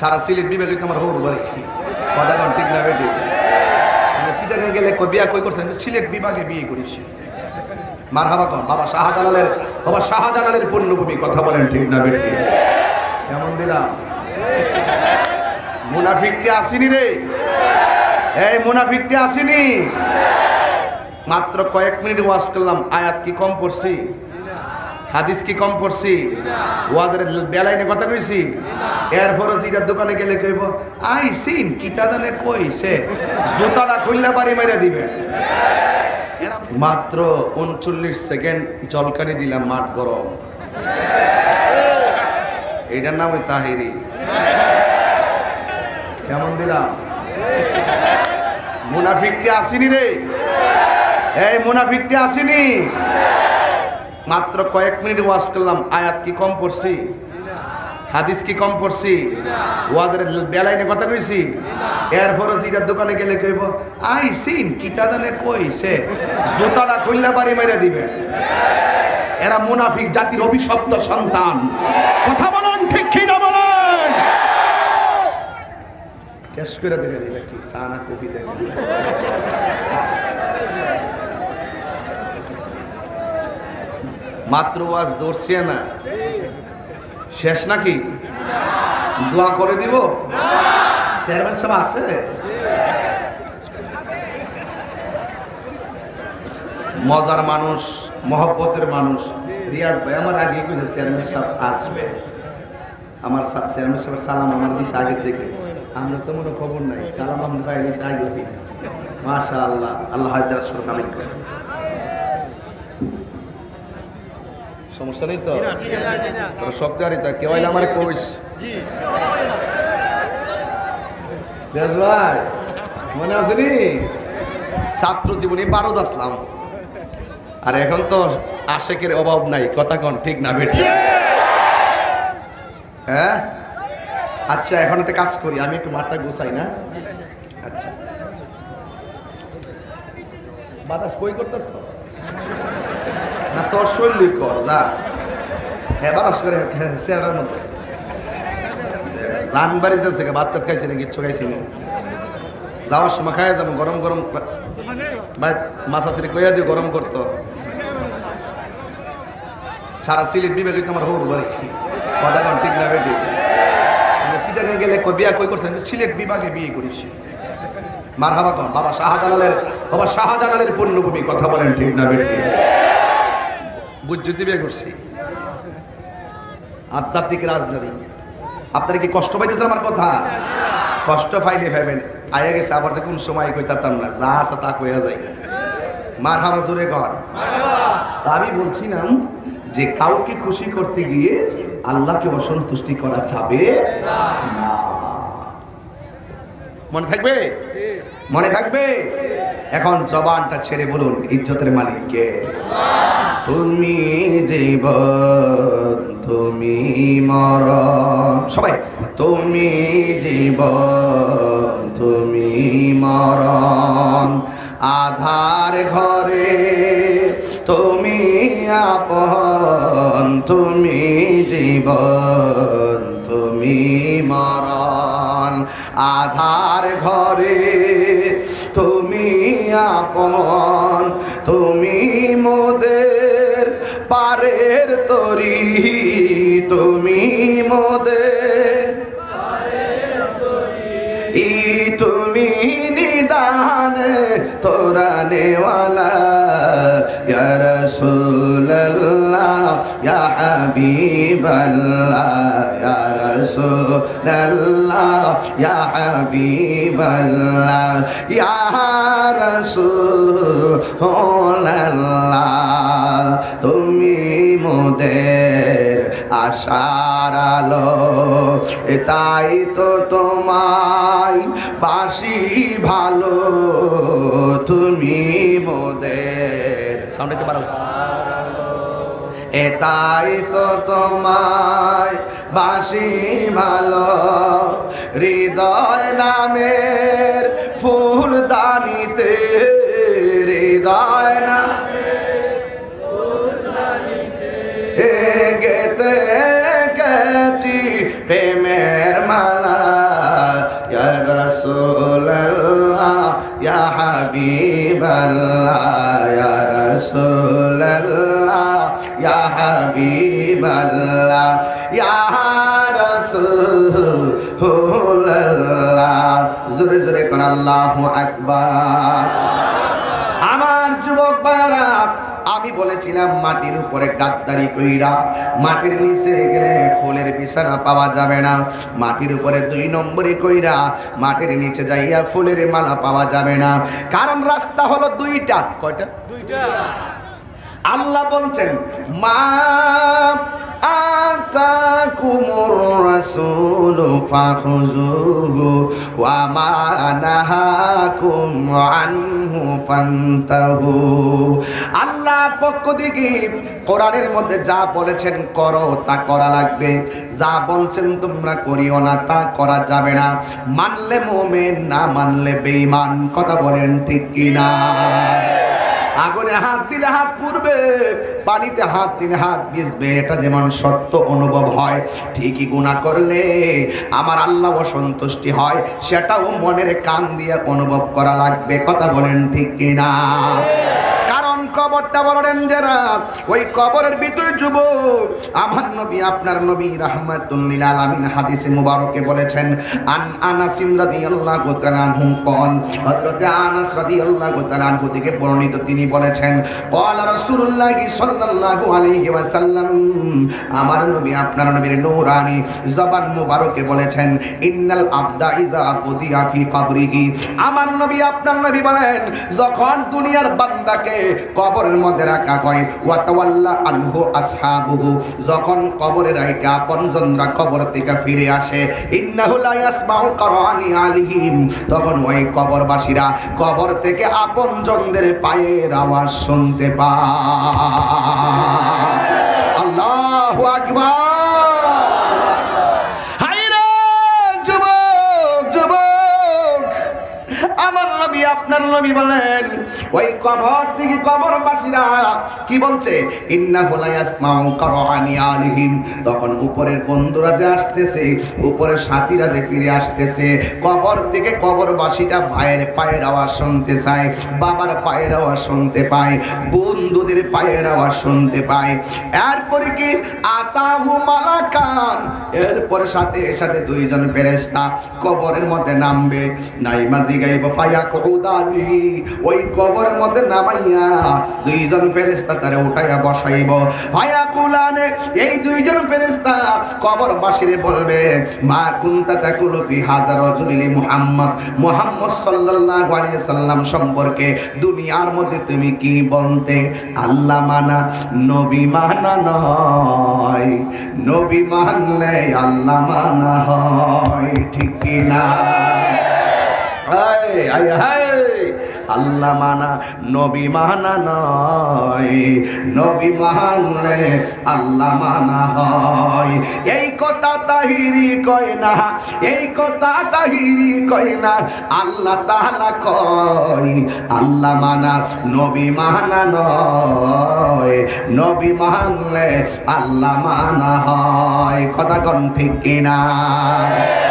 সারা সিলেট বিভাগে তোমার হবু বাড়ি কথা কন ঠিক না বেটি সিটাকে গেলে বিয়া কই করছেন সিলেট বিভাগে বিয়ে করিস মারহাবা কন বাবা শাহজালালের পূর্ণভূমি কথা বলেন ঠিক না বেটি কেমন দিলাম মুনাফিকটি আসেনি রে এই মুনাফিকটি আসেনি মাত্র কয়েক মিনিট ওয়াজ করলাম আয়াত কি কম পড়ছি হাদিস কি কম পড়ছি ওয়াজের বেলাইনে কথা কইছি এরপরও জিরার দোকানে গেলে কইব আইসিন কিটা জানে কইছে জুতাটা খুললে বাড়ি মাইরা দিবে মাত্র 39 সেকেন্ড জলকানি দিলাম মাঠ গরম এইটার নাম ওই তাহিরি কেমন দিলাম মুনাফিকটি আসেনি রে এই মুনাফিকটি আসেনি মাত্র কয়েক মিনিট ওয়াজ করলাম আয়াত কি কম পড়ছি হাদিস কি কম পড়ছি ওয়াজের বেলাইনে কথা কইছি এরপরও জিরার দোকানে গেলে কইব আইসিন কিটা জানে কইছে জুতাটা খুললে বাড়ি মাইরা দিবে এরা মুনাফিক জাতির অভিশপ্ত সন্তান কথা বলেন ঠিক কি না বলেন কেস করে দেখেন এটা কি চা না কফি দেখেন মাত্র ওয়াজ দৌড়ছে না শেষ নাকি দোয়া করে দিব চেয়ারম্যান সাহেব আছে মজার মানুষ মহব্বতের মানুষ রিয়াজ ভাই আমার আগে কইছে চেয়ারম্যান সাহেব আসবে আমার চেয়ারম্যান সাহেবের সালাম আমার দিছে আগে থেকে আমরা তো মনে খবর নাই সালাম আমরা পাই দিছে আগে থেকে মাশাআল্লাহ আল্লাহ হায়দার রাসূল কামিল করে সমস্যা নেই তো তোরা সব জানি তো কেউ আইলে আমার কইস ভাই মনে আছে নি ছাত্র জীবনে 12 আসলাম আর এখন তো আশেকের অভাব নাই কথা কন ঠিক না বেটি হ্যাঁ আচ্ছা এখন একটা কাজ করি আমি একটু মাঠটা গুছাই না আচ্ছা বাতাস কই করতেছ না তোর শৈলী কর যা হ্যাঁ বাতাস করে চেয়ারের মধ্যে রান বাড়ি যাচ্ছে ভাত টাত খাইছি না কিচ্ছু খাইছি না যাওয়ার সময় খাই যাবো গরম গরম ভাই মাছ আসলে কইয়া দিয়ে গরম করতো সারা সিলেট বিভাগে তোমার হবু বাড়ি কথা কন ঠিক না বেটি সিটাকে গেলে বিয়া কই করছেন সিলেট বিভাগে বিয়ে করিস মারহাবা কন বাবা শাহজালালের পূর্ণভূমি কথা বলেন ঠিক না বেটি বুঝতে বিয়ে করছি আধ্যাত্মিক রাজনীতি আপনারা কি কষ্ট পাইতেছেন আমার কথা কষ্ট পাইলে ভাবেন আয়া গেছে আবার যে কোন সময় কইতাম না যা আছে তা কইয়া যাই মারহাবা জোরে কর আমি বলছিলাম যে কাউকে খুশি করতে গিয়ে আল্লাহকে অসন্তুষ্টি করা যাবে না মনে থাকবে মনে থাকবে এখন জবানটা ছেড়ে বলুন ইজ্জতের মালিক কে তুমি জীবন তুমি মরণ সবাই তুমি জীবন তুমি মরণ আধার ঘরে তুমি আপন তুমি জীবন তুমি মরণ আধার ঘরে তুমি আপন তুমি মোদের পারের তরি তুমি মোদের তুমি নিদান তোরা নেওয়ালা ইয়া রাসূলুল্লাহ ইয়া হাবিবাল্লাহ ইয়া রাসূলুল্লাহ ইয়া হাবিবাল্লাহ ইয়া রাসূলুল্লাহ তুমি মোদের আশার আলো তাই তো তোমায় বাসি ভালো তুমি মোদের সাউন্ড একটু বাড়াও তাই তো তোমায় বাসি ভালো হৃদয় নামের ফুলদানিতে হৃদয় নামের ফুলদানিতে গেতে রেখেছি প্রেমের মালা ইয়া হাবিবাল্লাহ ইয়া রাসূলুল্লাহ ইয়া হাবিবাল্লাহ ইয়া রাসূলুল্লাহ। জোরে জোরে কোন আল্লাহু আকবার। আমার যুবক ভাইরা, আমি বলেছিলাম মাটির উপরে গাদ্দারি কইরা মাটির নিচে গেলে ফুলের বিছানা পাওয়া যাবে না, মাটির উপরে 2 নম্বরই কইরা মাটির নিচে যাইয়া ফুলের মালা পাওয়া যাবে না। কারণ রাস্তা হলো 2টা। কয়টা? 2টা। আল্লাহ বলছেন মা আতাকুমুর রাসূলু ফাখুযুহু ওয়া মা নাহাকুম আনহু ফান্তাহু। আল্লাহর পক্ষ থেকে কোরআনের মধ্যে যা বলেছেন করো তা করা লাগবে, যা বলছেন তোমরা করিও না তা করা যাবে না। মানলে মুমিন, না মানলে বেঈমান। কথা বলেন ঠিক কি না? আগুনে হাত দিলে হাত পুড়বে, পানিতে হাত দিলে হাত ভিজবে। এটা যেমন সত্য অনুভব হয়, ঠিকই গুনাহ করলে আমার আল্লাহ অসন্তুষ্টি হয়, সেটাও মনের কান দিয়ে অনুভব করা লাগবে। কথা বলেন ঠিক কিনা? কারণ কবরটা বড় ডেঞ্জারাস। ওই কবরের ভিতরে যুবক, আমার নবী আপনার নবী রাহমাতুল লিল আলামিন হাদিসে মুবারকে বলেছেন, আন আনাস রাদিয়াল্লাহু তাআলা আনহু قال হযরত আনাস রাদিয়াল্লাহু তাআলা আনহু থেকে বর্ণিত, তিনি বলেছেন قال রাসূলুল্লাহ সাল্লাল্লাহু আলাইহি ওয়াসাল্লাম, আমার নবী আপনার নবীর নূরানি জবান মুবারকে বলেছেন, ইন্নাল আবদা ইযা কুদিয়া ফি কবরিহি। আমার নবী আপনার নবী বলেন, যখন দুনিয়ার বান্দাকে কবরের মধ্যে রাখা হয়, ওয়া তাওয়াল্লা আনহু আসহাবুহু, যখন কবরে রাখা আপনজনরা কবর থেকে ফিরে আসে, ইন্নাহু লা ইয়াসমাউ কারানি আলিহিম, তখন ওই কবরবাসীরা কবর থেকে আপনজনদের পায়ের আওয়াজ শুনতে পায়। আল্লাহু আকবার। আমার নবী আপনার নবী বলেন, ওই কবর থেকে কবরবাসীরা কি বলছে, ইন্নাহু লা ইয়াসমাউ কারানি আলিহিম, তখন উপরের বন্ধুরা যে আসতেছে, উপরের সাথীরা যে ফিরে আসতেছে, কবর থেকে কবরবাসীটা ভাইয়ের পায়ের আওয়াজ শুনতে চায়, বাবার পায়ের আওয়াজ শুনতে পায়, বন্ধুদের পায়ের আওয়াজ শুনতে পায়। এরপরে কি আতাহু মালাকান, এরপরে সাথে সাথে 2 জন ফেরেশতা কবরের মধ্যে নামবে, নাইমাজি গাইব ফায়াকুদানি, ওই কবরের মধ্যে নামাইয়া 2 জন ফেরেশতা তারে উঠাইয়া বসাইব। ফায়াকুলানে, এই 2 জন ফেরেশতা কবরবাসীরে বলবে, মা কুনতা তাকুলু ফি হাযা রাজুলি মুহাম্মদ, মুহাম্মদ সাল্লাল্লাহু আলাইহি সাল্লাম সম্পর্কে দুনিয়ার মধ্যে তুমি কি বলতে? আল্লাহ মানা, নবী মানা নয়, নবী মানলে আল্লাহ মানা হয়, ঠিক কি না? আল্লাহ মানা নবী মানা নয়, নবী মানলে আল্লাহ মানা হয়। এই কথা তাহিরি কয় না, এই কথা তাহিরি কয় না, আল্লাহ তাআলা কয়, আল্লাহ মানা নবী মানা নয়, নবী মানলে আল্লাহ মানা হয়। কথা কোন ঠিক কিনা?